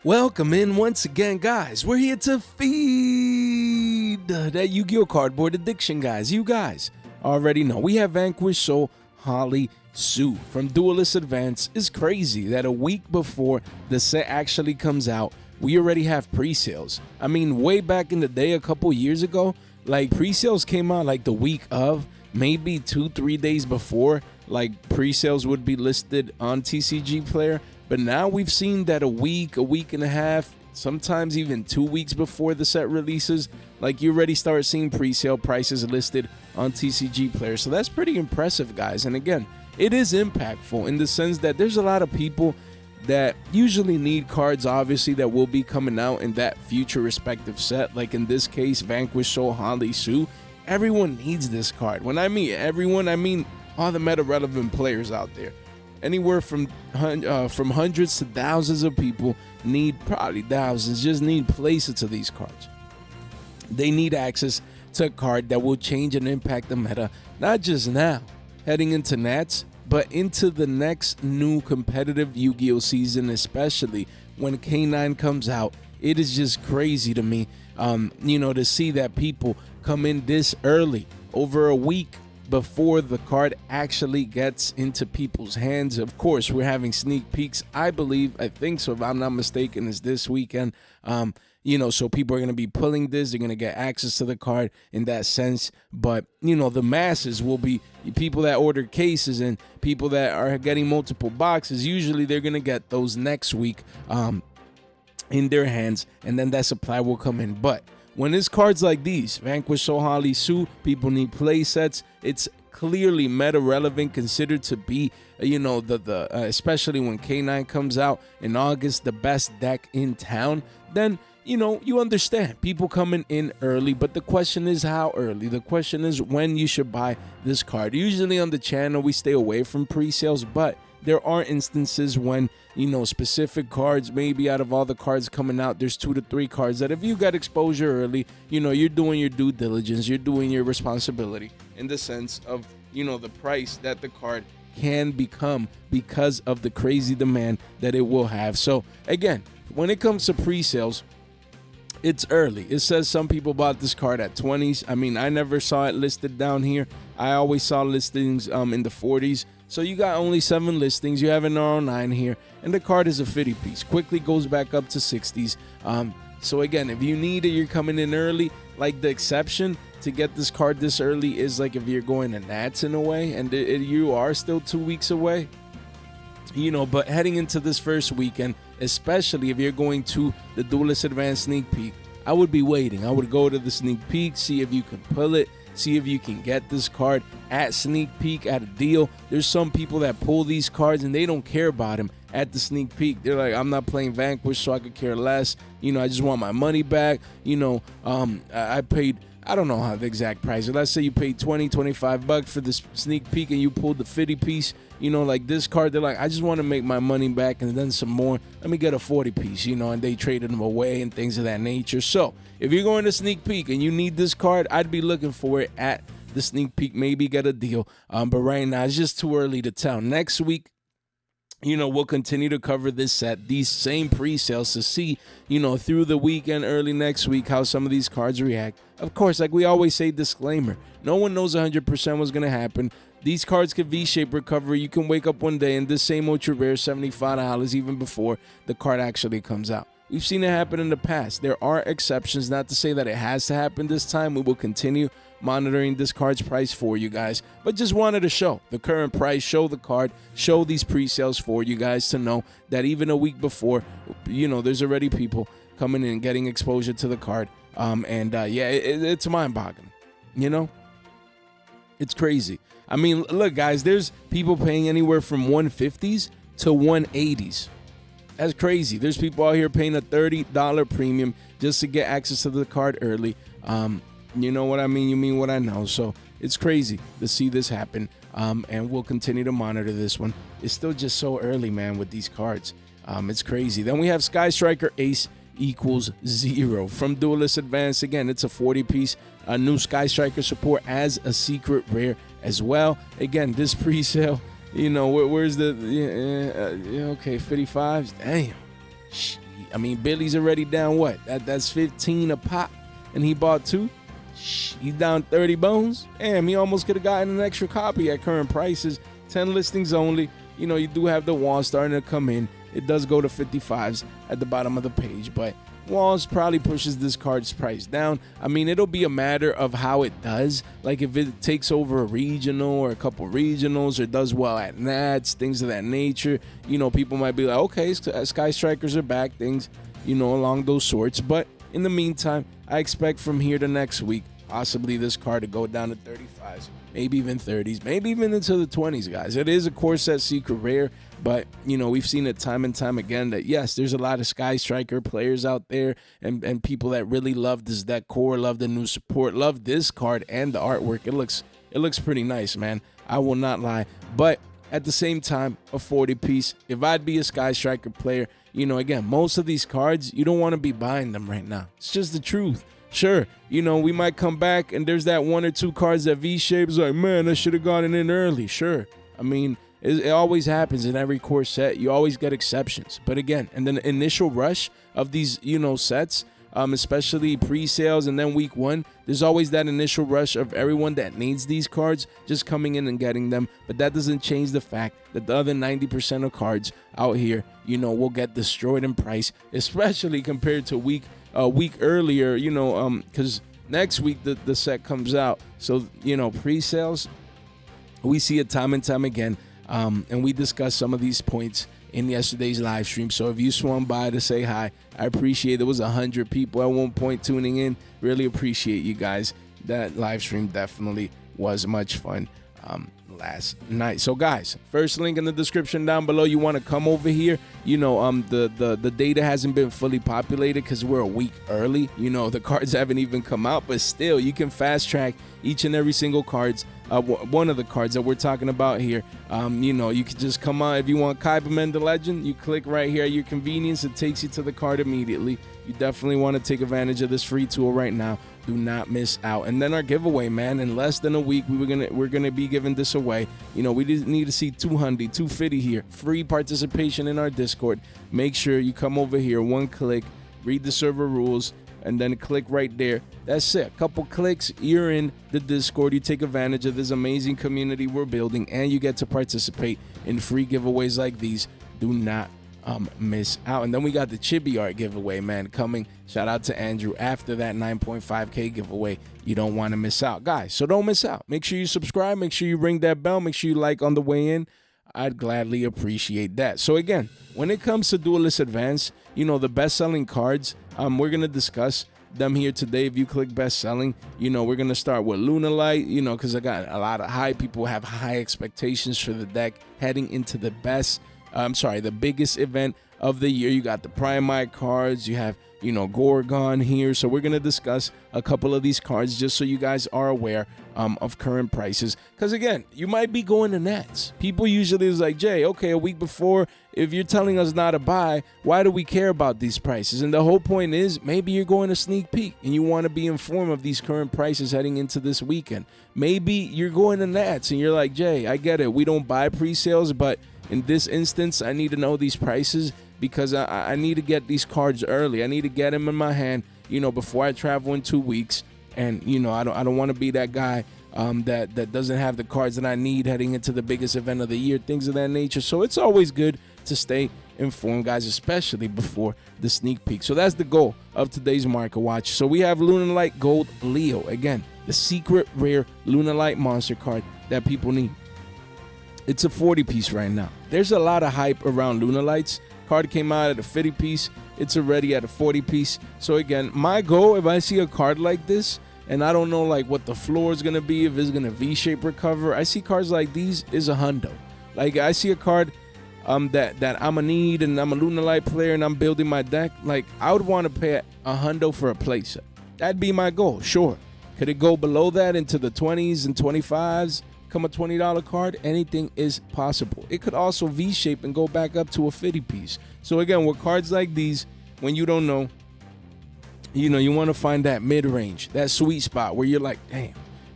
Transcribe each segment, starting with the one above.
Welcome in once again, guys. We're here to feed that Yu-Gi-Oh cardboard addiction, guys. You guys already know we have Vanquish Soul, Holly, Sue from Duelist Advance. It's crazy that a week before the set actually comes out, we already have pre-sales. I mean, way back in the day, a couple years ago, like pre-sales came out like the week of, maybe 2-3 days before, like pre-sales would be listed on TCG Player. But now we've seen that a week and a half, sometimes even 2 weeks before the set releases, like you already start seeing pre-sale prices listed on TCG Player. So that's pretty impressive, guys. And again, it is impactful in the sense that there's a lot of people that usually need cards, obviously, that will be coming out in that future respective set. Like in this case, Vanquish Soul, Holly, Sue. Everyone needs this card. When I mean everyone, I mean all the meta-relevant players out there. Anywhere from hundreds to thousands of people need, probably thousands, just need places to these cards. They need access to a card that will change and impact the meta, not just now, heading into Nats, but into the next new competitive Yu-Gi-Oh season, especially when K9 comes out. It is just crazy to me, to see that people come in this early, over a week before the card actually gets into people's hands. Of course, we're having sneak peeks. I think so, if I'm not mistaken, is this weekend. So people are going to be pulling this. They're going to get access to the card in that sense. But, the masses will be people that order cases and people that are getting multiple boxes. Usually they're going to get those next week in their hands, and then that supply will come in. But when it's cards like these, Vanquish Soul, Holly, Sue, people need play sets. It's clearly meta relevant, considered to be, especially when K9 comes out in August, the best deck in town. Then, you understand people coming in early, but the question is how early. The question is when you should buy this card. Usually on the channel, we stay away from pre-sales, but there are instances when, specific cards, maybe out of all the cards coming out, there's 2 to 3 cards that if you got exposure early, you're doing your due diligence, you're doing your responsibility in the sense of, the price that the card can become because of the crazy demand that it will have. So again, when it comes to pre-sales, it's early. It says some people bought this card at 20s. I mean, I never saw it listed down here. I always saw listings in the 40s. So you got only 7 listings. You have an R09 here, and the card is a 50 piece. Quickly goes back up to 60s. So again, if you need it, you're coming in early. Like the exception to get this card this early is like if you're going to Nats in a way, and you are still 2 weeks away. But heading into this first weekend, especially if you're going to the Duelist Advance sneak peek, I would be waiting. I would go to the sneak peek, see if you can pull it, see if you can get this card at sneak peek at a deal. There's some people that pull these cards and they don't care about them at the sneak peek. They're like, I'm not playing Vanquish, so I could care less. I just want my money back. I paid, I don't know how the exact price. Let's say you paid $20-25 for this sneak peek and you pulled the 50 piece, like this card. They're like, I just want to make my money back and then some more. Let me get a 40 piece, and they traded them away and things of that nature. So if you're going to sneak peek and you need this card, I'd be looking for it at the sneak peek. Maybe get a deal. But right now, it's just too early to tell. Next week, we'll continue to cover this set, these same pre-sales, to see, through the weekend, early next week, how some of these cards react. Of course, like we always say, disclaimer, no one knows 100% what's going to happen. These cards can V-shape recovery. You can wake up one day and this same ultra rare, $75 even before the card actually comes out. We've seen it happen in the past. There are exceptions, not to say that it has to happen this time. We will continue monitoring this card's price for you guys, but just wanted to show the current price, show the card, show these pre-sales for you guys to know that even a week before, there's already people coming in getting exposure to the card. It's mind-boggling. It's crazy. I mean, look, guys, there's people paying anywhere from 150s to 180s. That's crazy. There's people out here paying a $30 premium just to get access to the card early. You know what I mean? You mean what I know. So it's crazy to see this happen. And we'll continue to monitor this one. It's still just so early, man, with these cards. It's crazy. Then we have Sky Striker Ace equals 0 from Duelist Advance. Again, it's a 40 piece. A new Sky Striker support as a secret rare as well. Again, this pre-sale, where's the okay 55s? Damn, I mean, Billy's already down what? That's 15 a pop, and he bought 2. He's down 30 bones. Damn, he almost could have gotten an extra copy at current prices. 10 listings only. You know, you do have the wall starting to come in. It does go to 55s at the bottom of the page, but Walls probably pushes this card's price down. I mean, it'll be a matter of how it does. Like if it takes over a regional or a couple regionals or does well at Nats, things of that nature, you know, people might be like, okay, Sky Strikers are back, things, you know, along those sorts. But in the meantime, I expect from here to next week, possibly this card to go down to 35s, maybe even 30s, maybe even into the 20s, guys. It is a core set secret rare, but, you know, we've seen it time and time again that, yes, there's a lot of Sky Striker players out there and people that really love this deck core, love the new support, love this card and the artwork. It looks pretty nice, man. I will not lie. But at the same time, a 40 piece, if I'd be a Sky Striker player, you know, again, most of these cards, you don't want to be buying them right now. It's just the truth. Sure, you know, we might come back and there's that 1 or 2 cards that V-shape is like, man, I should have gotten in early. Sure. I mean, it always happens in every core set. You always get exceptions. But again, and then the initial rush of these, you know, sets, especially pre-sales and then week 1, there's always that initial rush of everyone that needs these cards just coming in and getting them. But that doesn't change the fact that the other 90% of cards out here, you know, will get destroyed in price, especially compared to a week earlier, you know, because next week the set comes out. So, you know, pre-sales, we see it time and time again. And we discussed some of these points in yesterday's live stream. So if you swung by to say hi, I appreciate it. There was 100 people at one point tuning in. Really appreciate you guys. That live stream definitely was much fun last night. So guys, first link in the description down below. You want to come over here. You know, the data hasn't been fully populated because we're a week early. You know, the cards haven't even come out, but still you can fast track each and every single cards. One of the cards that we're talking about here. You know, you can just come on if you want Kaiba the Legend. You click right here at your convenience. It takes you to the card immediately. You definitely want to take advantage of this free tool right now. Do not miss out. And then our giveaway, man, in less than a week we're gonna be giving this away. You know, we just need to see 200, 250 here. Free participation in our Discord. Make sure you come over here, one click, read the server rules, and then click right there. That's it. A couple clicks, you're in the Discord. You take advantage of this amazing community we're building, and you get to participate in free giveaways like these. Do not miss out. And then we got the Chibi Art giveaway, man, coming. Shout out to Andrew after that 9.5K giveaway. You don't want to miss out, guys. So don't miss out. Make sure you subscribe. Make sure you ring that bell. Make sure you like on the way in. I'd gladly appreciate that. So again, when it comes to Duelist Advance, you know, the best-selling cards, we're going to discuss them here today. If you click best-selling, you know, we're going to start with Lunalight, you know, because I got a lot of high people have high expectations for the deck heading into the the biggest event of the year. You got the Primite cards, you have, you know, Gorgon here. So we're going to discuss a couple of these cards just so you guys are aware of current prices. Because again, you might be going to Nats. People usually is like, Jay, okay, a week before, if you're telling us not to buy, why do we care about these prices? And the whole point is maybe you're going to sneak peek and you want to be informed of these current prices heading into this weekend. Maybe you're going to Nats and you're like, Jay, I get it. We don't buy pre-sales, but in this instance, I need to know these prices because I need to get these cards early. I need to get them in my hand, you know, before I travel in 2 weeks. And, you know, I don't want to be that guy that doesn't have the cards that I need heading into the biggest event of the year, things of that nature. So it's always good to stay informed, guys, especially before the sneak peek. So that's the goal of today's market watch. So we have Lunalight Gold Leo. Again, the secret rare Lunalight monster card that people need. It's a 40 piece right now. There's a lot of hype around Lunalights. Card came out at a 50 piece. It's already at a 40 piece. So again, my goal, if I see a card like this, and I don't know like what the floor is gonna be, if it's gonna V-shape recover, I see cards like these is a hundo. Like I see a card that I'm a need, and I'm a Lunalight player, and I'm building my deck. Like I would want to pay a hundo for a playset. That'd be my goal. Sure, could it go below that into the 20s and 25s? Come a $20 card, anything is possible. It could also V-shape and go back up to a 50 piece. So again, with cards like these, when you don't know, you know, you want to find that mid-range, that sweet spot where you're like, damn,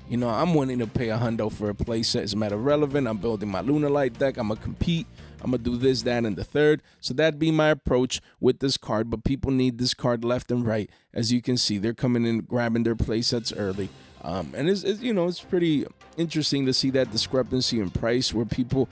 you know, I'm willing to pay a hundo for a playset. It's matter relevant. I'm building my Lunalight deck. I'm going to compete I'm gonna do this, that, and the third. So that'd be my approach with this card. But people need this card left and right. As you can see, they're coming in, grabbing their play sets early. And it's pretty interesting to see that discrepancy in price where people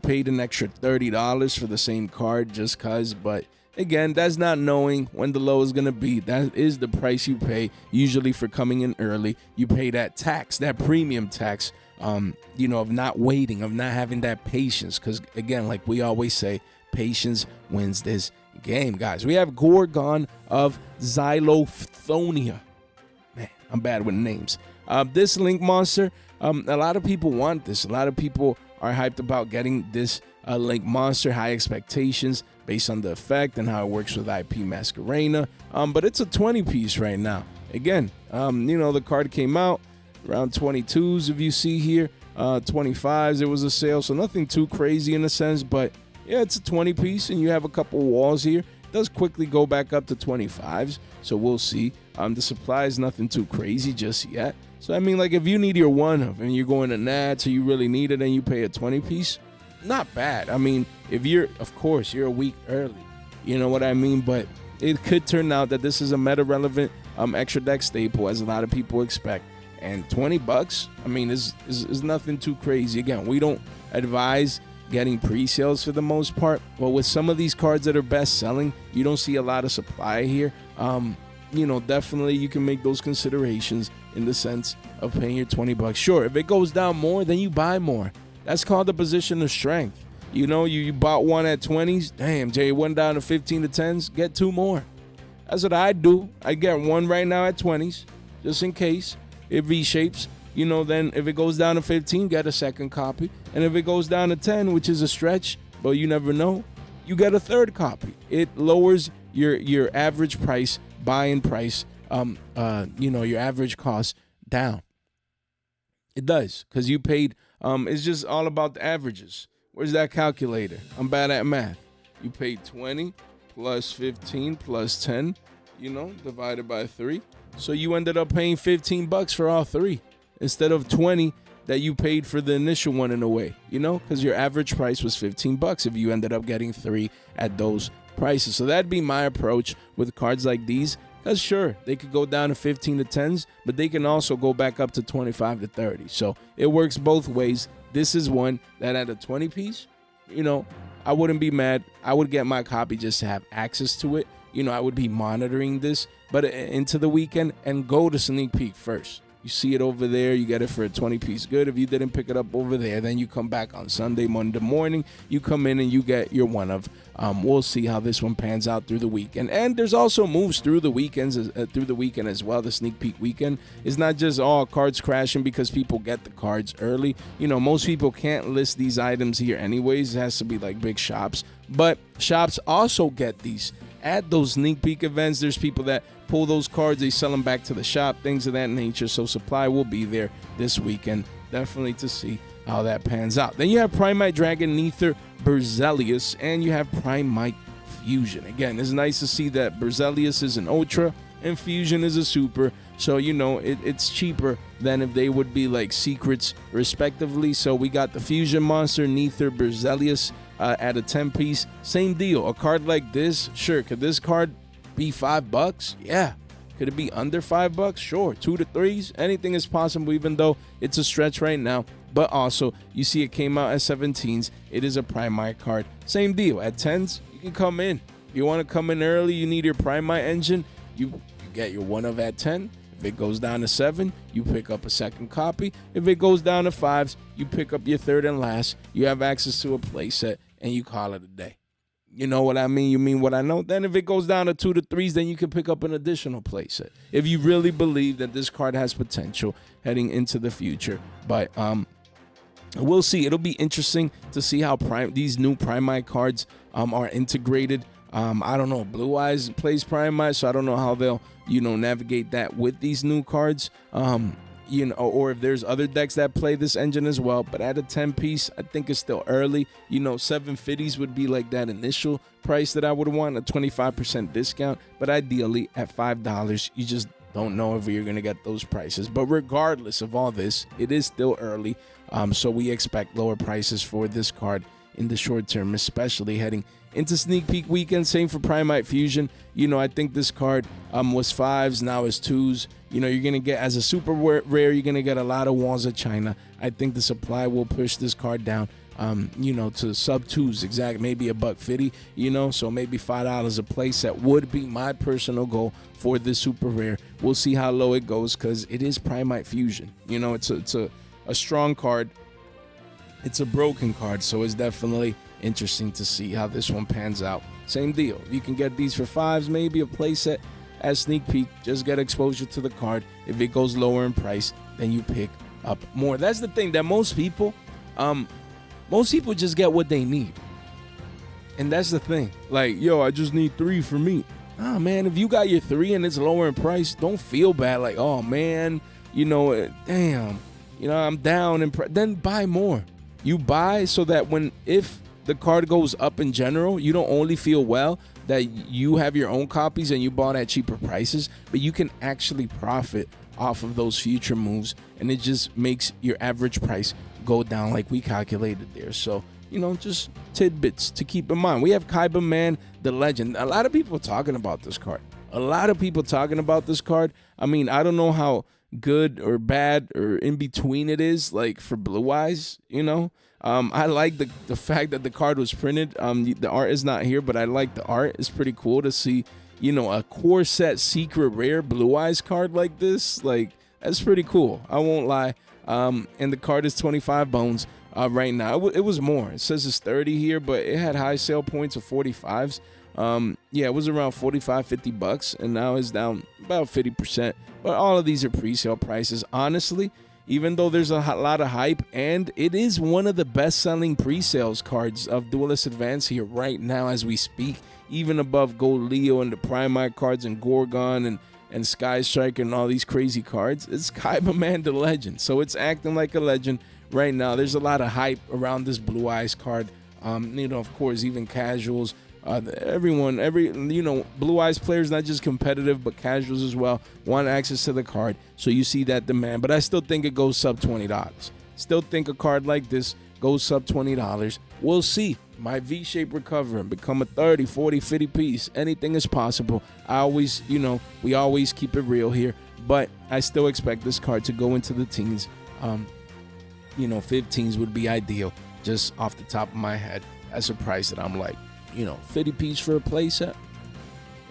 paid an extra $30 for the same card just cause. But again, that's not knowing when the low is going to be. That is the price you pay usually for coming in early. You pay that tax, that premium tax, of not waiting, of not having that patience. Because again, like we always say, patience wins this game, guys. We have Gorgon of Zilofthonia. Man, I'm bad with names. This Link monster, a lot of people want this. A lot of people are hyped about getting this Link monster. High expectations based on the effect and how it works with IP Masquerena. But it's a 20 piece right now. Again, the card came out around 22s if you see here. 25s, it was a sale, so nothing too crazy in a sense. But yeah, it's a 20 piece and you have a couple walls here. It does quickly go back up to 25s, so we'll see. The supply is nothing too crazy just yet. So, I mean, like, if you need your one of and you're going to Nat, so you really need it and you pay a 20 piece, not bad. I mean, if of course, you're a week early. You know what I mean? But it could turn out that this is a meta-relevant extra deck staple, as a lot of people expect. And $20, I mean, is nothing too crazy. Again, we don't advise getting pre-sales for the most part. But with some of these cards that are best-selling, you don't see a lot of supply here. Definitely you can make those considerations in the sense of paying your $20. Sure, if it goes down more, then you buy more. That's called the position of strength. You bought one at 20s. Damn, Jay, went down to 15 to 10s. Get two more. That's what I do. I get one right now at 20s, just in case it V-shapes. Then if it goes down to 15, get a second copy. And if it goes down to 10, which is a stretch, but you never know, you get a third copy. It lowers your average price, buying price, your average cost down. It does, because you paid, it's just all about the averages. Where's that calculator? I'm bad at math. You paid 20 plus 15 plus 10, divided by 3. So you ended up paying $15 for all three instead of 20 that you paid for the initial one in a way, because your average price was $15 if you ended up getting three at those prices. So that'd be my approach with cards like these. Because sure, they could go down to 15 to 10s, but they can also go back up to 25 to 30. So it works both ways. This is one that at a 20 piece, I wouldn't be mad. I would get my copy just to have access to it. I would be monitoring this, but into the weekend and go to sneak peek first. You see it over there, you get it for a 20 piece good. If you didn't pick it up over there, then you come back on Sunday, Monday morning, you come in and you get your one of. We'll see how this one pans out through the weekend. And there's also moves through the weekend as well. The sneak peek weekend is not just all cards crashing because people get the cards early. Most people can't list these items here anyways. It has to be like big shops, but shops also get these at those sneak peek events. There's people that pull those cards, they sell them back to the shop, things of that nature. So supply will be there this weekend, definitely, to see how that pans out. Then you have Primite, Dragon, Nether, Berzelius, and you have Primite Fusion. Again, it's nice to see that Berzelius is an Ultra and Fusion is a Super. So, it's cheaper than if they would be like secrets respectively. So we got the Fusion monster, Nether, Berzelius, at a 10 piece. Same deal. A card like this, sure. Could this card be $5? Yeah. Could it be under $5? Sure. 2 to 3s. Anything is possible, even though it's a stretch right now. But also, you see it came out at 17s. It is a Primite card. Same deal. At 10s, you can come in. If you want to come in early, you need your Primite engine, you get your one of at 10. If it goes down to 7, you pick up a second copy. If it goes down to 5s, you pick up your third and last. You have access to a playset, and you call it a day. You know what I mean? You mean what I know? Then if it goes down to 2 to 3s, then you can pick up an additional playset. If you really believe that this card has potential heading into the future. But we'll see. It'll be interesting to see how these new Primite cards are integrated. I don't know. Blue Eyes plays Primite, so I don't know how they'll, navigate that with these new cards. Or if there's other decks that play this engine as well. But at a 10 piece, I think it's still early. 750s would be like that initial price that I would want, a 25% discount. But ideally, at $5, you just don't know if you're going to get those prices. But regardless of all this, it is still early. So we expect lower prices for this card in the short term, especially heading into sneak peek weekend. Same for Primite Fusion. You know, I think this card was 5s, now is 2s. You know, you're going to get, as a super rare, you're going to get a lot of Walls of China. I think the supply will push this card down, you know, to sub 2s, exact, maybe $1.50, you know, so maybe $5 a playset would be my personal goal for this super rare. We'll see how low it goes, because it is Primite Fusion. You know, it's a strong card. It's a broken card, so it's definitely interesting to see how this one pans out. Same deal. You can get these for 5s, maybe a playset as sneak peek. Just get exposure to the card. If it goes lower in price, then you pick up more. That's the thing, that most people just get what they need. And that's the thing. Like, yo, I just need 3 for me. Ah, man, if you got your 3 and it's lower in price, don't feel bad. Like, oh, man, you know, damn, you know, I'm down in price. Then buy more. You buy so that if the card goes up in general, you don't only feel well that you have your own copies and you bought at cheaper prices, but you can actually profit off of those future moves, and it just makes your average price go down like we calculated there. So, you know, just tidbits to keep in mind. We have Kaiba, man, the legend. A lot of people talking about this card. I mean, I don't know how good or bad or in between it is, like for Blue Eyes, you know. I like the fact that the card was printed. The art is not here, but I like the art. It's pretty cool to see, you know, a core set secret rare Blue Eyes card like this. Like, that's pretty cool, I won't lie. And the card is 25 bones right now. It was more. It says it's 30 here, but it had high sale points of 45s. Yeah, it was around 45, 50 bucks, and now it's down about 50%. But all of these are pre-sale prices. Honestly, even though there's a lot of hype, and it is one of the best-selling pre-sales cards of Duelist Advance here right now as we speak, even above Gold Leo and the Primite cards and Gorgon and Sky Striker and all these crazy cards. It's Kaiba, man, the legend. So it's acting like a legend right now. There's a lot of hype around this Blue Eyes card. You know, of course, even casuals. You know, Blue Eyes players, not just competitive, but casuals as well, want access to the card. So you see that demand. But I still think it goes sub $20. Still think a card like this goes sub $20. We'll see. Might V-shape recover and become a 30, 40, 50 piece. Anything is possible. I always, you know, we always keep it real here. But I still expect this card to go into the teens. You know, 15s would be ideal, just off the top of my head. That's a price that I'm like, you know, 50 piece for a playset,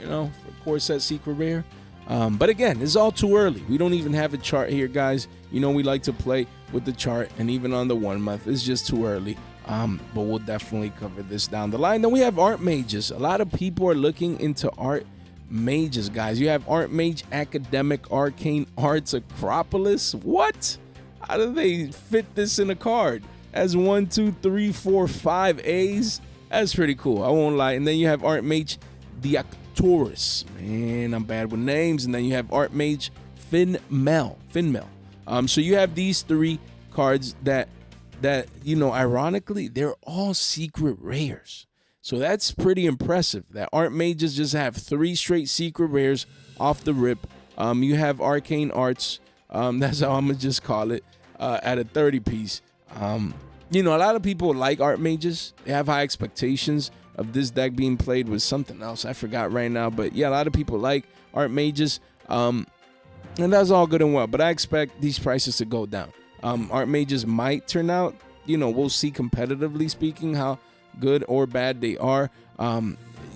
you know, for core set secret rare. But again, it's all too early. We don't even have a chart here, guys. You know, we like to play with the chart, and even on the 1 month, it's just too early. But we'll definitely cover this down the line. Then we have art mages. A lot of people are looking into art mages, guys. You have Artmage, Academic, Arcane Arts, Acropolis. What? How do they fit this in a card? As 1, 2, 3, 4, 5 A's. That's pretty cool, I won't lie. And then you have Artmage Diactorus. Man, I'm bad with names. And then you have Artmage Finmel. So you have these 3 cards that you know, ironically, they're all secret rares. So that's pretty impressive that Artmages just have 3 straight secret rares off the rip. You have Arcane Arts. That's how I'm gonna just call it, at a 30 piece. You know, a lot of people like Artmages. They have high expectations of this deck being played with something else. I forgot right now. But yeah, a lot of people like Artmages. And that's all good and well. But I expect these prices to go down. Artmages might turn out, you know, we'll see competitively speaking how good or bad they are.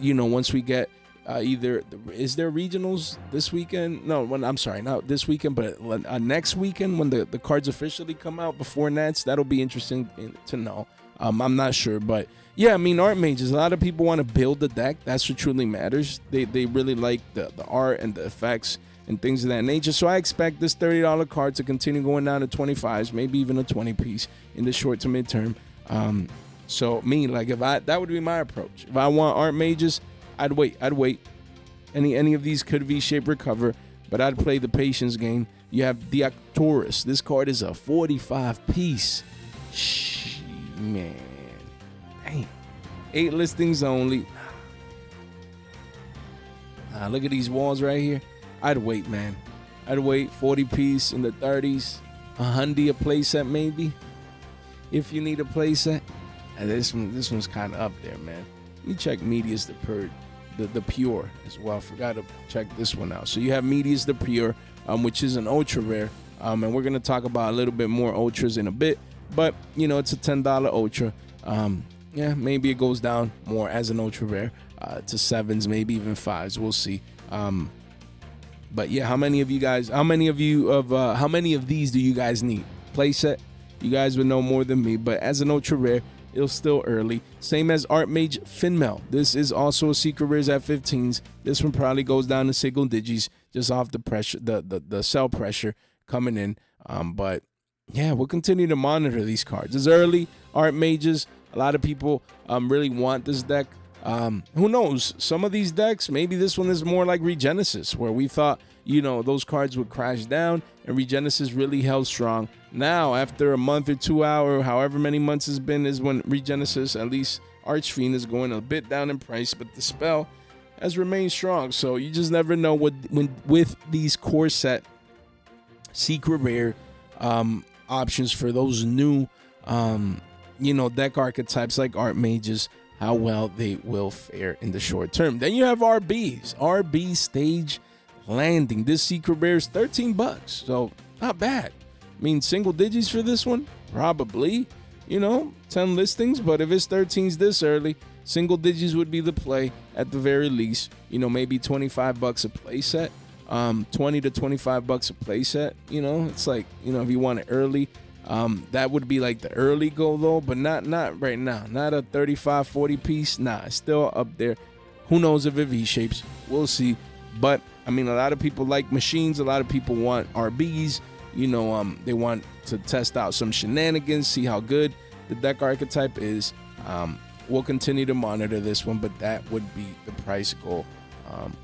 You know, once we get is there regionals this weekend? No, I'm sorry, not this weekend, but next weekend when the cards officially come out before Nats. That'll be interesting to know. I'm not sure, but yeah, I mean, Artmages, a lot of people want to build the deck. That's what truly matters. They really like the art and the effects and things of that nature. So I expect this $30 card to continue going down to 25s, maybe even a 20 piece in the short to midterm. So me, like, that would be my approach. If I want Artmages, I'd wait. Any of these could V-shape recover, but I'd play the patience game. You have Diactorus. This card is a 45 piece. Man. Dang. 8 listings only. Look at these walls right here. I'd wait, man. I'd wait. 40 piece in the 30s. $100 a playset maybe. If you need a playset. And this one's kind of up there, man. Let me check Medius the Pure as well. Forgot to check this one out. So you have Medius the Pure, which is an ultra rare. And we're gonna talk about a little bit more ultras in a bit. But you know, it's a $10 ultra. Yeah, maybe it goes down more as an ultra rare to 7s, maybe even 5s. We'll see. But yeah, how many of these do you guys need? Playset? You guys would know more than me, but as an ultra rare, it's still early. Same as Artmage Finmel. This is also a secret rares at 15s. This one probably goes down to single digits just off the pressure, the sell pressure coming in. But yeah, we'll continue to monitor these cards. It's early. Artmages. A lot of people really want this deck. Who knows? Some of these decks, maybe this one is more like Regenesis, where we thought, you know, those cards would crash down, and Regenesis really held strong. Now, after a month or 2 hour, however many months it's been, is when Regenesis, at least Archfiend, is going a bit down in price, but the spell has remained strong. So you just never know with these core set secret rare options for those new you know, deck archetypes like Artmages, how well they will fare in the short term. Then you have RBs. RB Stage Landing. This secret rare is $13, so not bad. I mean, single digits for this one? Probably. You know, 10 listings, but if it's 13s this early, single digits would be the play at the very least. You know, maybe $25 a playset. 20 to $25 a playset. You know, it's like, you know, if you want it early, that would be like the early go though, but not right now. Not a 35-40 piece. Nah, it's still up there. Who knows if it V-shapes? We'll see. But I mean, a lot of people like machines. A lot of people want RBs. You know, they want to test out some shenanigans, see how good the deck archetype is. We'll continue to monitor this one, but that would be the price goal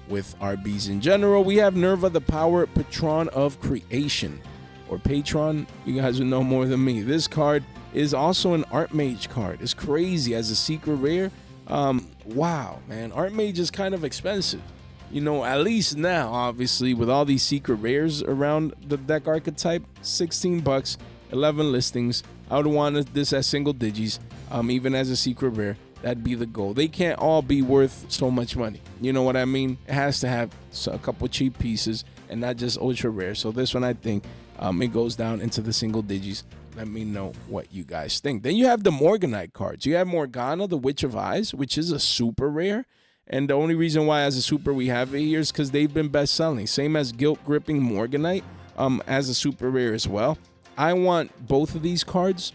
with RBs in general. We have Nerva, the Power Patron of Creation, or Patron. You guys would know more than me. This card is also an Artmage card. It's crazy as a secret rare. Wow, man. Artmage is kind of expensive. You know, at least now, obviously, with all these secret rares around the deck archetype, $16, 11 listings. I would want this as single digits, even as a secret rare. That'd be the goal. They can't all be worth so much money. You know what I mean? It has to have a couple cheap pieces and not just ultra rare. So this one, I think, it goes down into the single digits. Let me know what you guys think. Then you have the Morganite cards. You have Morgana, the Witch of Eyes, which is a super rare. And the only reason why as a super we have it here is because they've been best selling. Same as Guilt Gripping Morganite as a super rare as well. I want both of these cards.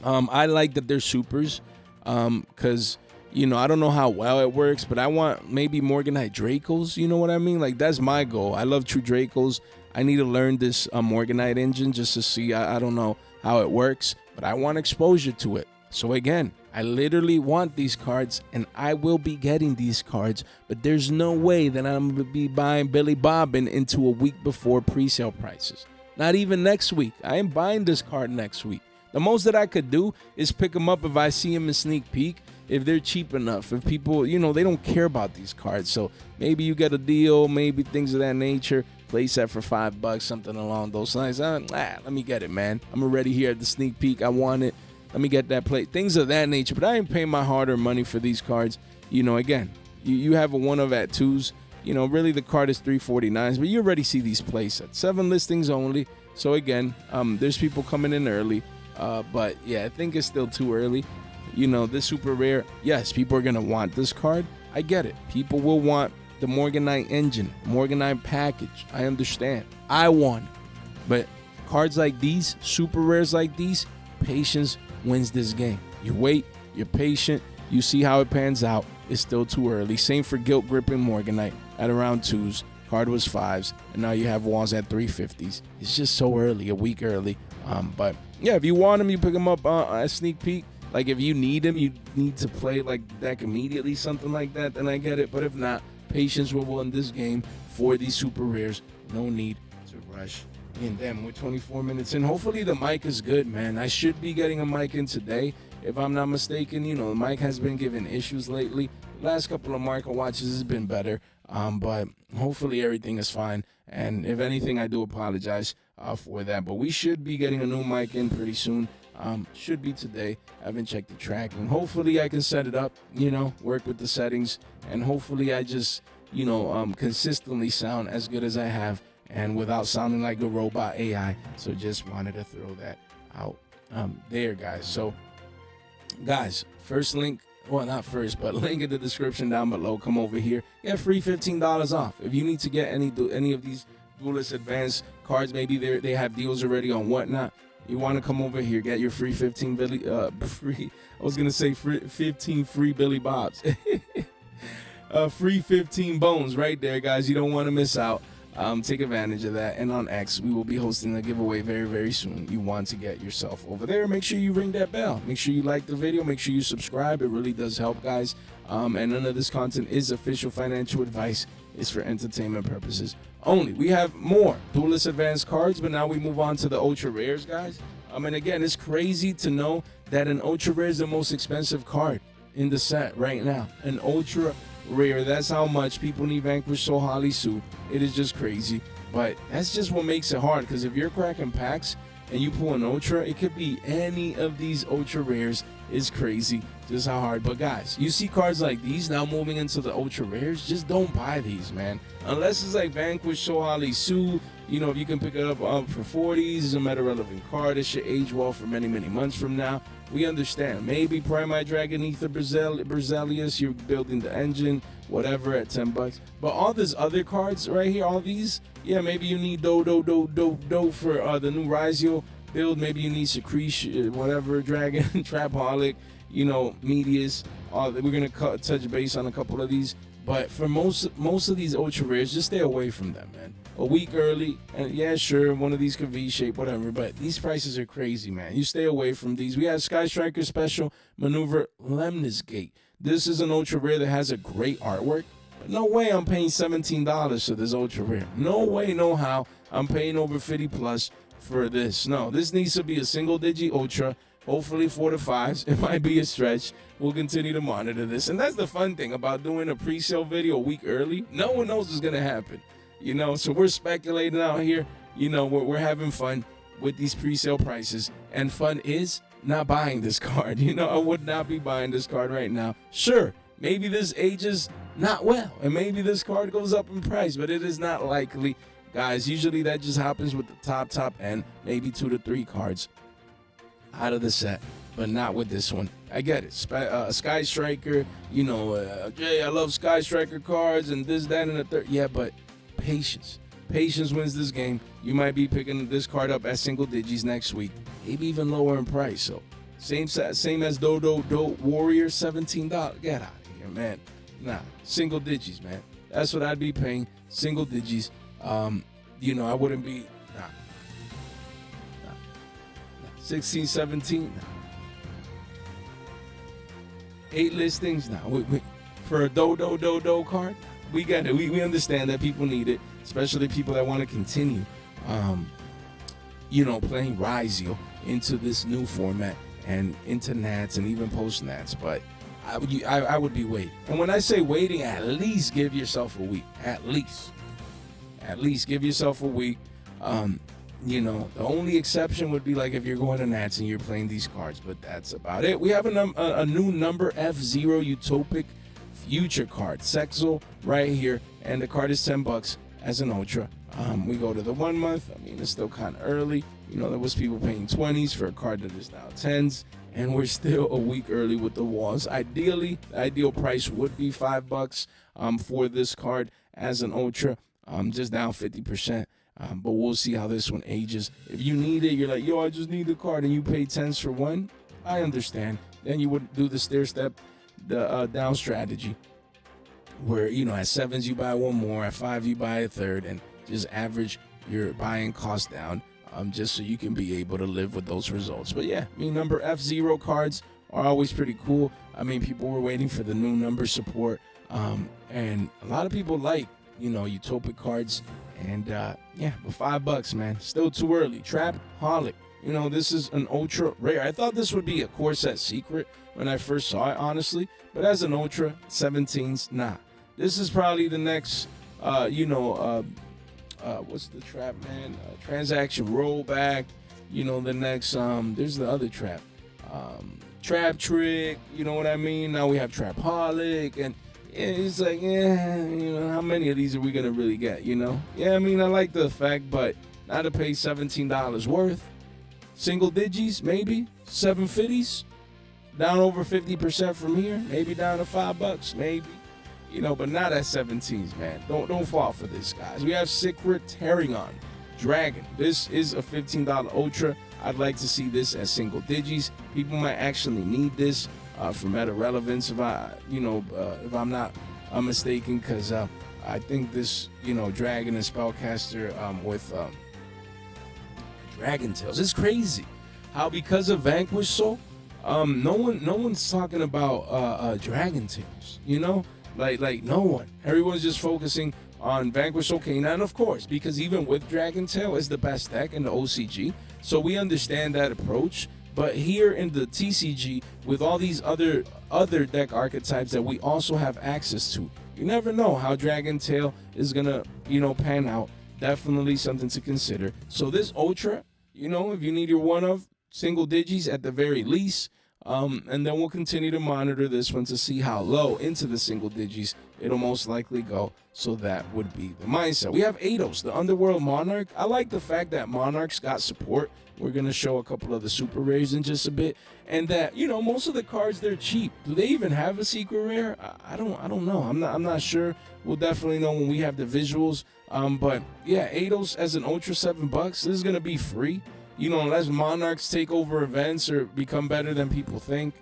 I like that they're supers because, you know, I don't know how well it works, but I want maybe Morganite Dracos. You know what I mean? Like, that's my goal. I love True Dracos. I need to learn this Morganite engine just to see. I don't know how it works, but I want exposure to it. So again, I literally want these cards, and I will be getting these cards, but there's no way that I'm going to be buying Billy Bobbin into a week before pre-sale prices. Not even next week. I am buying this card next week. The most that I could do is pick them up if I see them in sneak peek, if they're cheap enough. If people, you know, they don't care about these cards. So maybe you get a deal, maybe things of that nature. Playset for $5, something along those lines. Let me get it, man. I'm already here at the sneak peek. I want it. Let me get that play. Things of that nature. But I ain't paying my hard-earned money for these cards. You know, again, you have a one of at 2s. You know, really the card is $349s, but you already see these playsets. 7 listings only. So again, there's people coming in early. But yeah, I think it's still too early. You know, this super rare, yes, people are going to want this card. I get it. People will want the Morganite engine, Morganite package. I understand. I want it. But cards like these, super rares like these, patience wins this game. You wait, you're patient, you see how it pans out. It's still too early. Same for Guilt Gripping Morganite at around 2s. Card was 5s, and now you have walls at 350s. It's just so early, a week early. But yeah, if you want them, you pick them up at sneak peek. Like if you need them, you need to play like deck immediately, something like that, then I get it. But if not, patience will win this game for these super rares. No need to rush. And damn, we're 24 minutes in. Hopefully the mic is good, man. I should be getting a mic in today, if I'm not mistaken. You know, the mic has been giving issues lately. Last couple of market watches has been better, but hopefully everything is fine. And if anything, I do apologize for that. But we should be getting a new mic in pretty soon. Should be today. I haven't checked the tracking. Hopefully I can set it up, work with the settings, and hopefully I just, consistently sound as good as I have and without sounding like a robot AI. So just wanted to throw that out there, guys. So, guys, first link, well, not first, but link in the description down below. Come over here, get free $15 off. If you need to get any of these Duelist Advance cards, maybe they have deals already on whatnot. You want to come over here, get your free 15 free Billy Bobs. Free 15 bones right there, guys. You don't want to miss out. Take advantage of that. And on X, we will be hosting a giveaway very, very soon. You want to get yourself over there. Make sure you ring that bell. Make sure you like the video. Make sure you subscribe. It really does help, guys. And none of this content is official financial advice. It's for entertainment purposes only. We have more Duelist Advance cards, but now we move on to the ultra rares, guys. And again, it's crazy to know that an ultra rare is the most expensive card in the set right now. An ultra rare, that's how much people need Vanquish Soul Holly Sue. It is just crazy, but that's just what makes it hard, because if you're cracking packs and you pull an ultra, it could be any of these ultra rares. Is crazy just how hard. But guys, you see cards like these now moving into the ultra rares, just don't buy these, man, unless it's like Vanquish Soul Holly Sue. If you can pick it up for 40s, it's a meta relevant card. It should age well for many months from now. We understand. Maybe Primite Dragon Ether Berzelius, you're building the engine, whatever, at $10. But all these other cards right here, all these, yeah, maybe you need do for the new Yugioh build. Maybe you need Secretion, whatever, Dragon, Trapaholic, Medius. We're gonna touch base on a couple of these, but for most of these ultra rares, just stay away from them, man. A week early, and yeah, sure, one of these could V-shape, whatever, but these prices are crazy, man. You stay away from these. We have Sky Striker Special Maneuver Lemnis Gate. This is an ultra rare that has a great artwork, but no way I'm paying $17 for this ultra rare. No way, no how. I'm paying over 50 plus for this. No, this needs to be a single digi ultra, hopefully 4 to 5s. It might be a stretch. We'll continue to monitor this, and that's the fun thing about doing a pre-sale video a week early. No one knows what's gonna happen, so we're speculating out here. We're having fun with these pre-sale prices, and fun is not buying this card. I would not be buying this card right now. Sure, maybe this ages not well, and maybe this card goes up in price, but it is not likely, guys. Usually that just happens with the top end, maybe 2 to 3 cards out of the set, but not with this one. I get it. Sky Striker, Jay, I love Sky Striker cards and this, that, and the third. Yeah, but patience wins this game. You might be picking this card up at single digits next week, maybe even lower in price. So same as Do Warrior, $17. Get out of here, man. Nah, single digits, man. That's what I'd be paying, single digits. I wouldn't be 16, 17, 8 listings. For a do card, we get it. We understand that people need it, especially people that want to continue, playing Yugioh into this new format and into Nats and even post Nats. But I would be waiting. And when I say waiting, at least give yourself a week. At least give yourself a week. The only exception would be like if you're going to Nats and you're playing these cards, but that's about it. We have a new number F0 Utopic Future card, Sexel, right here, and the card is $10 as an ultra. We go to the 1 month. It's still kind of early. There was people paying 20s for a card that is now 10s, and we're still a week early with the walls. Ideally, the ideal price would be $5 for this card as an ultra, just down 50%. But we'll see how this one ages. If you need it, you're like, yo, I just need the card, and you pay 10s for one, I understand. Then you would do the stair step, the down strategy, where at 7s you buy one more, at 5 you buy a third, and just average your buying cost down, just so you can be able to live with those results. But yeah, number F0 cards are always pretty cool. People were waiting for the new number support, and a lot of people like utopic cards. And yeah, but $5, man, still too early. Trapaholic, this is an ultra rare. I thought this would be a core set secret when I first saw it, honestly, but as an ultra, 17s, nah. This is probably the next what's the trap, man? Transaction rollback, You know, the next, there's the other trap. Trap Trick, you know what I mean? Now we have Trapaholic, and it's like, yeah, you know, how many of these are we going to really get, you know? Yeah, I mean, I like the effect, but not to pay $17 worth. Single digits, maybe. 750s, down over 50% from here, maybe down to $5, maybe. You know, but not at 17s, man. Don't fall for this, guys. We have Secretarian Dragon. This is a $15 Ultra. I'd like to see this as single digits. People might actually need this for meta relevance, if if I'm not mistaken, because I think this, you know, Dragon and Spellcaster with Dragon Tails. It's crazy how, because of Vanquish Soul, no one's talking about Dragon Tails. You know, like no one. Everyone's just focusing on Vanquish Soul K9, of course, because even with Dragon Tail, it's the best deck in the OCG. So we understand that approach. But here in the TCG, with all these other deck archetypes that we also have access to, you never know how Dragon Tail is gonna, you know, pan out. Definitely something to consider. So this Ultra, you know, if you need your one of single digits at the very least, and then we'll continue to monitor this one to see how low into the single digits it'll most likely go. So that would be the mindset. We have Eidos, the Underworld Monarch. I like the fact that Monarch's got support. We're going to show a couple of the super rares in just a bit. And that, you know, most of the cards, they're cheap. Do they even have a secret rare? I don't know. I'm not sure. We'll definitely know when we have the visuals. But yeah, Eidos as an Ultra $7. This is going to be free. You know, unless Monarchs take over events or become better than people think,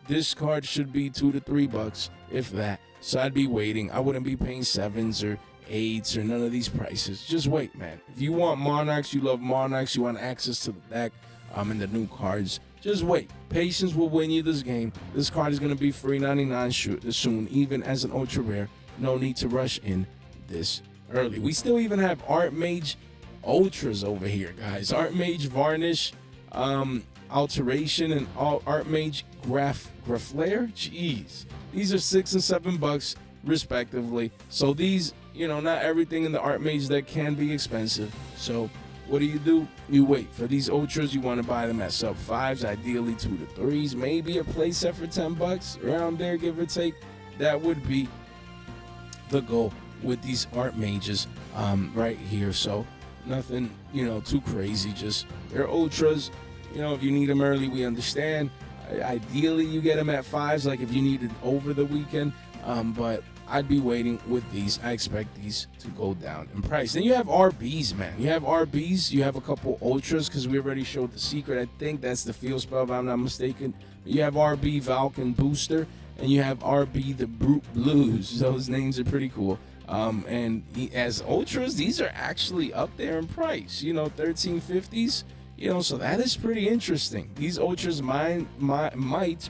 this card should be $2 to $3, if that. So I'd be waiting. I wouldn't be paying 7s or 8s or none of these prices. Just wait, man. If you want Monarchs, you love Monarchs, you want access to the deck and the new cards, just wait. Patience will win you this game. This card is going to be free 99 soon, even as an ultra rare. No need to rush in this early. We still even have Artmage Ultras over here, guys. Artmage Varnish, Alteration, and Artmage Graflair. Jeez. These are $6 and $7 respectively. So these, you know, not everything in the Artmage deck can be expensive. So what do? You wait. For these Ultras, you want to buy them at sub 5s, ideally 2 to 3s, maybe a playset for $10, around there, give or take. That would be the goal with these Artmages right here. So nothing, you know, too crazy. Just they're Ultras. You know, if you need them early, we understand. Ideally, you get them at 5s, like if you need it over the weekend. But I'd be waiting with these. I expect these to go down in price. Then you have RBs, man. You have RBs. You have a couple Ultras, because we already showed the secret. I think that's the field spell, if I'm not mistaken. You have RB Valken Booster, and you have RB the Brute Blues. Those names are pretty cool. And as Ultras, these are actually up there in price. You know, 1350s. You know, so that is pretty interesting. These Ultras might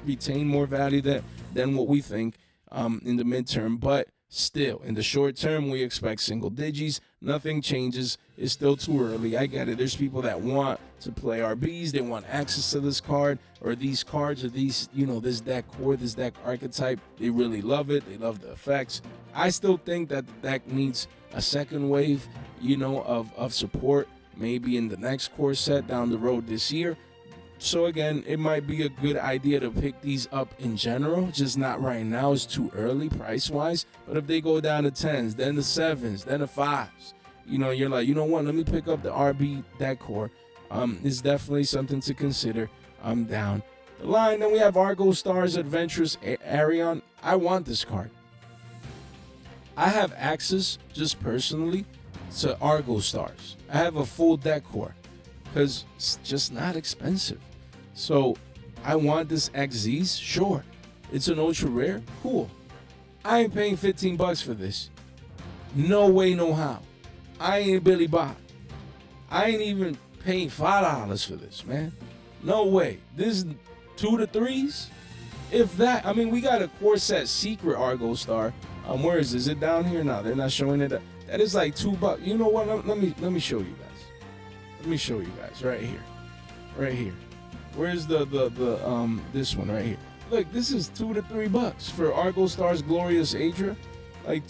retain more value than what we think in the midterm, but still, in the short term, we expect single digits. Nothing changes. It's still too early. I get it. There's people that want to play RBs. They want access to this card or these cards or these, you know, this deck core, this deck archetype. They really love it. They love the effects. I still think that the deck needs a second wave, you know, of support, maybe in the next core set down the road this year. So again, it might be a good idea to pick these up in general, just not right now. It's too early price wise. But if they go down to 10s, then the 7s, then the 5s, you know, you're like, you know what, let me pick up the RB deck core. It's definitely something to consider. I'm down the line. Then we have Argo Stars Adventurous Arion. I want this card. I have access, just personally, to Argo Stars. I have a full deck core because it's just not expensive. So I want this XZs, sure. It's an ultra rare, cool. I ain't paying $15 for this. No way, no how. I ain't Billy Bob. I ain't even paying $5 for this, man. No way. This is 2 to 3s, if that. I mean, we got a core set secret Argo Star. Where is this? Is it down here? No, they're not showing it. That is like $2. You know what? Let me show you guys. Let me show you guys right here. Right here. Where's the this one right here? Look, this is $2 to $3 for Argo Stars Glorious Adra. Like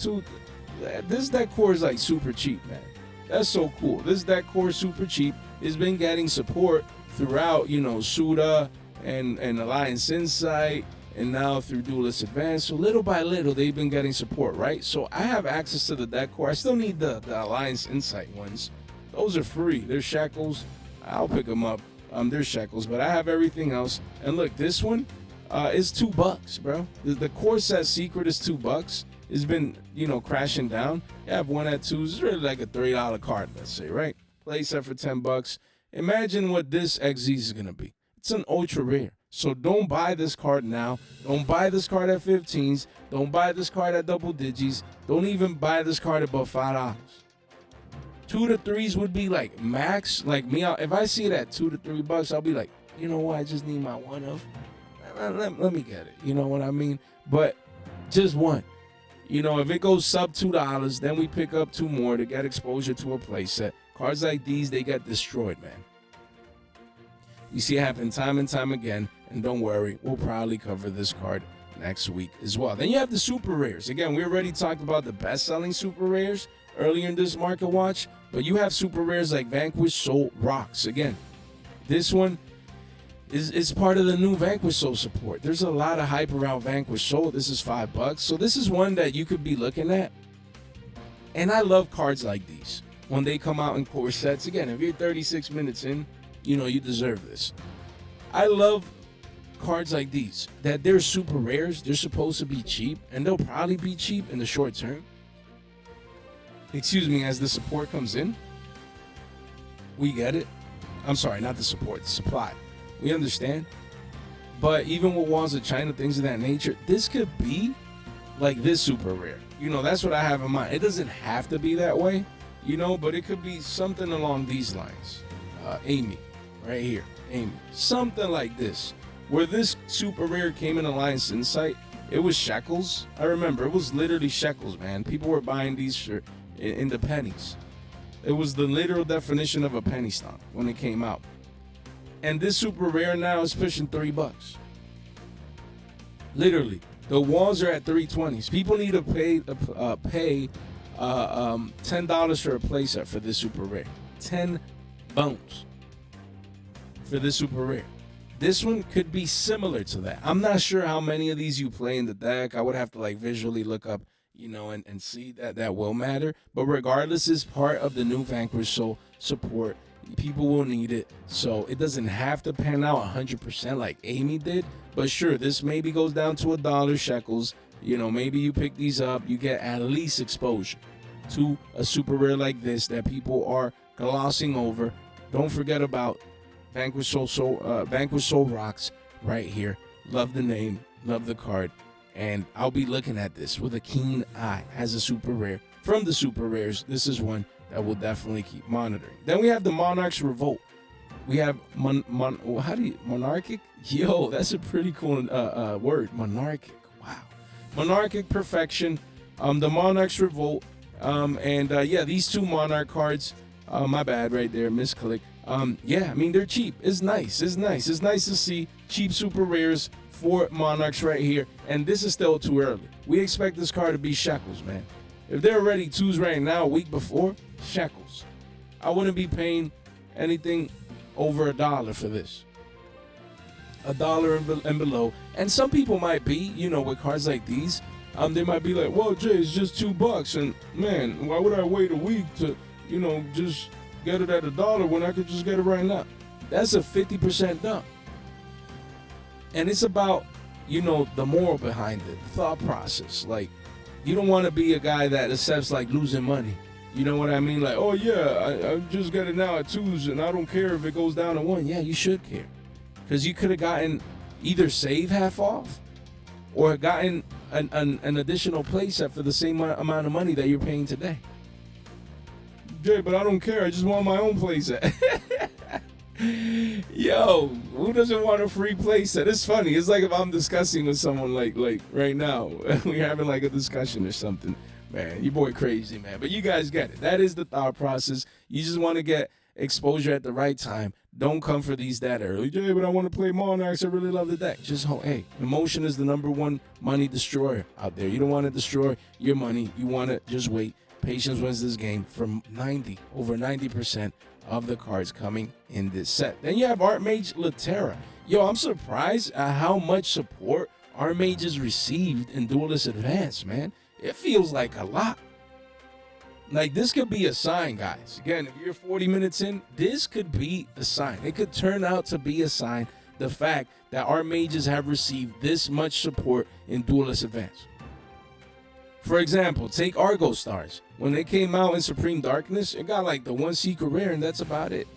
this deck core is like super cheap, man. That's so cool. This deck core is super cheap. It's been getting support throughout, you know, Suda and Alliance Insight, and now through Duelist Advance. So little by little, they've been getting support, right? So I have access to the deck core. I still need the Alliance Insight ones. Those are free. They're shekels. I'll pick them up. They're shekels, but I have everything else. And look, this one is $2, bro. The core set secret is $2. It's been, you know, crashing down. You have one at $2. It's really like a $3 card, let's say, right? Play set for $10. Imagine what this XZ is gonna be. It's an ultra rare. So don't buy this card now. Don't buy this card at 15s. Don't buy this card at double digits. Don't even buy this card above $5. 2 to 3s would be like max. Like me, if I see it at $2 to $3, I'll be like, you know what? I just need my one of. Let me get it. You know what I mean? But just one. You know, if it goes sub $2, then we pick up 2 more to get exposure to a playset. Cards like these, they get destroyed, man. You see it happen time and time again. And don't worry, we'll probably cover this card next week as well. Then you have the super rares. Again, we already talked about the best-selling super rares earlier in this market watch. But you have super rares like Vanquish Soul Rocks. Again, this one is part of the new Vanquish Soul support. There's a lot of hype around Vanquish Soul. This is $5. So this is one that you could be looking at. And I love cards like these when they come out in core sets. Again, if you're 36 minutes in, you know you deserve this. I love cards like these, that they're super rares. They're supposed to be cheap, and they'll probably be cheap in the short term. Excuse me, as the support comes in. We get it. I'm sorry, not the support, the supply. We understand. But even with Walls of China, things of that nature, this could be like this super rare. You know, that's what I have in mind. It doesn't have to be that way, you know, but it could be something along these lines. Amy, right here, Amy. Something like this. Where this super rare came in Alliance Insight, it was shekels. I remember, it was literally shekels, man. People were buying these for in the pennies. It was the literal definition of a penny stock when it came out. And this super rare now is pushing $3. Literally, the walls are at 320s. People need to pay $10 for a playset for this super rare. 10 bones for this super rare. This one could be similar to that. I'm not sure how many of these you play in the deck. I would have to like visually look up, you know, and see that will matter. But regardless, it's part of the new Vanquish Soul support. People will need it. So it doesn't have to pan out 100% like Amy did. But sure, this maybe goes down to $1 shekels. You know, maybe you pick these up. You get at least exposure to a super rare like this that people are glossing over. Don't forget about Vanquish Soul Rocks right here. Love the name, love the card, and I'll be looking at this with a keen eye as a super rare. From the super rares, this is one that we'll definitely keep monitoring. Then we have the Monarch's Revolt. We have Monarchic? Yo, that's a pretty cool word. Monarchic. Wow. Monarchic Perfection. The Monarch's Revolt. Yeah, these 2 Monarch cards. My bad right there, misclick. Yeah, I mean, they're cheap. It's nice. It's nice to see cheap super rares for Monarchs right here. And this is still too early. We expect this card to be shekels, man. If they're already 2s right now, a week before, shekels. I wouldn't be paying anything over $1 for this. $1 and below. And some people might be, you know, with cards like these, they might be like, well, Jay, it's just $2. And man, why would I wait a week to, you know, just get it at $1 when I could just get it right now? That's a 50% dump. And it's about, you know, the moral behind it, the thought process. Like, you don't want to be a guy that accepts like losing money. You know what I mean? Like, oh yeah, I just got it now at 2s and I don't care if it goes down to 1. Yeah, you should care. Because you could have gotten either save half off or gotten an additional playset for the same amount of money that you're paying today. Jay, but I don't care. I just want my own playset. Yo, who doesn't want a free playset? It's funny. It's like if I'm discussing with someone like right now, we're having like a discussion or something. Man, your boy crazy, man. But you guys get it. That is the thought process. You just want to get exposure at the right time. Don't come for these that early. Jay, but I want to play Monarchs. I really love the deck. Just, hey, emotion is the #1 money destroyer out there. You don't want to destroy your money. You want to just wait Patience wins this game from over 90% of the cards coming in this set. Then you have Artmage Latera. Yo, I'm surprised at how much support Artmage has received in Duelist Advance, man. It feels like a lot. Like, this could be a sign, guys. Again, if you're 40 minutes in, this could be a sign. It could turn out to be a sign, the fact that our mages have received this much support in Duelist Advance. For example, take Argo Stars. When they came out in Supreme Darkness, it got like the one secret rare, and that's about it.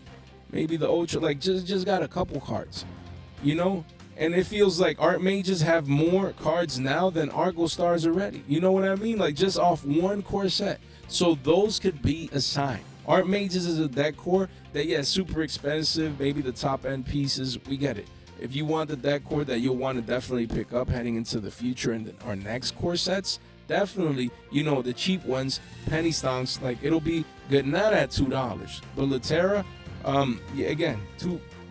Maybe the Ultra, like just got a couple cards, you know? And it feels like Artmages have more cards now than Argo Stars already. You know what I mean? Like, just off one core set. So those could be a sign. Artmages is a deck core that, yeah, super expensive. Maybe the top end pieces, we get it. If you want the deck core that you'll want to definitely pick up heading into the future and our next core sets, definitely, you know, the cheap ones, penny stonks, like, it'll be good. Not at $2. But Latera, yeah, again,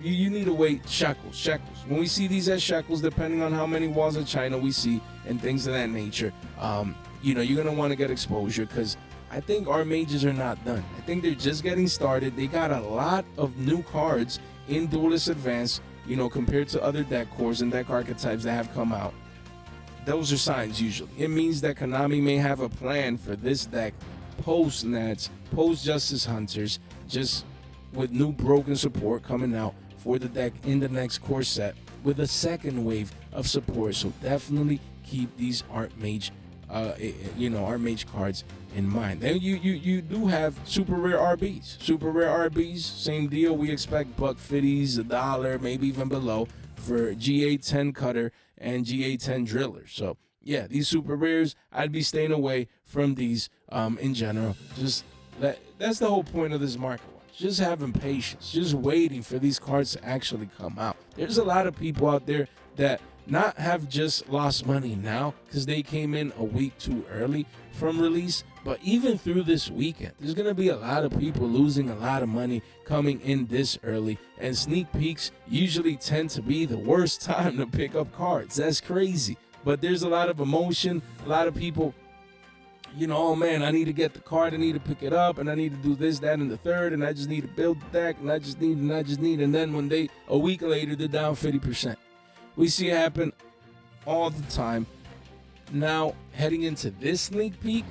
you need to wait. Shekels. When we see these as shekels, depending on how many walls of China we see and things of that nature, you know, you're gonna want to get exposure, because I think our mages are not done. I think they're just getting started. They got a lot of new cards in Duelist Advance, you know, compared to other deck cores and deck archetypes that have come out. Those are signs usually. It means that Konami may have a plan for this deck post Nats, post Justice Hunters, just with new broken support coming out for the deck in the next core set with a second wave of support. So definitely keep these Artmage, you know, Artmage cards in mind. Then you do have super rare RBs. Super rare RBs, same deal. We expect $1.50s, $1, maybe even below for GA10 Cutter and GA10 Driller. So yeah, these super rares, I'd be staying away from these in general. Just that's the whole point of this market. Just having patience, just waiting for these cards to actually come out. There's a lot of people out there that not have just lost money now because they came in a week too early from release, but even through this weekend, there's going to be a lot of people losing a lot of money coming in this early, and sneak peeks usually tend to be the worst time to pick up cards. That's crazy, but there's a lot of emotion, a lot of people, you know, oh man, I need to get the card, I need to pick it up, and I need to do this, that, and the third, and I just need to build the deck, and I just need, and then when a week later, they're down 50%. We see it happen all the time. Now, heading into this sneak peek,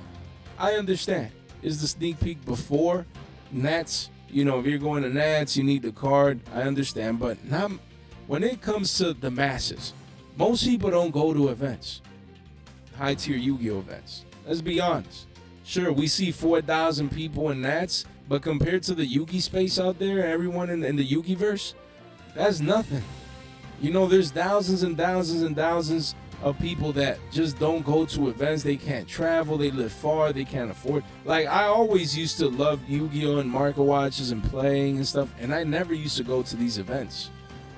I understand. Is the sneak peek before Nats? You know, if you're going to Nats, you need the card. I understand, but now, when it comes to the masses, most people don't go to events, high-tier Yu-Gi-Oh events. Let's be honest. Sure, we see 4,000 people in Nats, but compared to the Yugi space out there, everyone in the Yugiverse, that's nothing. You know, there's thousands and thousands and thousands of people that just don't go to events. They can't travel, they live far, they can't afford. Like, I always used to love Yu-Gi-Oh! And market watches and playing and stuff, and I never used to go to these events,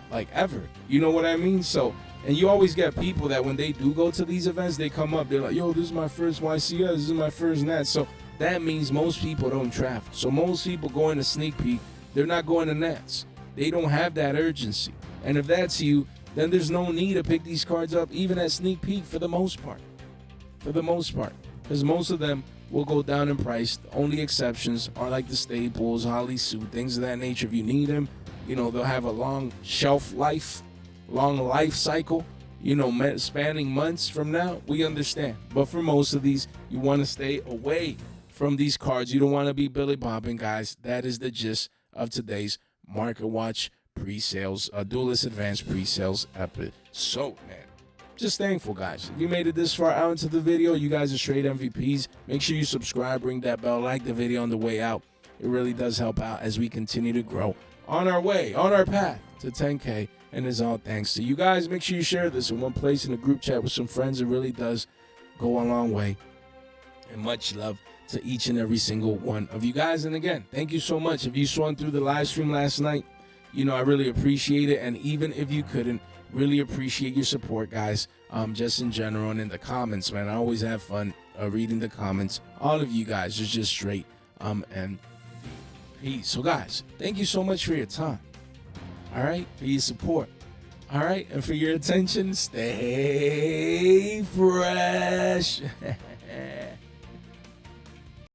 like, ever. You know what I mean? So, and you always get people that when they do go to these events, they come up, they're like, yo, this is my first YCS, this is my first Nat. So that means most people don't travel. So most people going to sneak peek, they're not going to Nats. They don't have that urgency. And if that's you, then there's no need to pick these cards up even at sneak peek for the most part. For the most part. Because most of them will go down in price. The only exceptions are like the staples, Holly Suit, things of that nature. If you need them, you know, they'll have a long shelf life, long life cycle, you know, spanning months from now. We understand. But for most of these, you want to stay away from these cards. You don't want to be Billy Bobbing, guys. That is the gist of today's Market Watch pre-sales, Duelist Advance pre-sales episode, man. Just thankful, guys. If you made it this far out into the video, you guys are straight MVPs. Make sure you subscribe, ring that bell, like the video on the way out. It really does help out as we continue to grow on our way, on our path to 10K. And it's all thanks to you guys. Make sure you share this in one place in a group chat with some friends. It really does go a long way. And much love to each and every single one of you guys. And again, thank you so much. If you swung through the live stream last night, you know, I really appreciate it. And even if you couldn't, really appreciate your support, guys, just in general and in the comments, man. I always have fun reading the comments. All of you guys are just straight and peace. So, guys, thank you so much for your time. All right, for your support. All right, and for your attention. Stay fresh.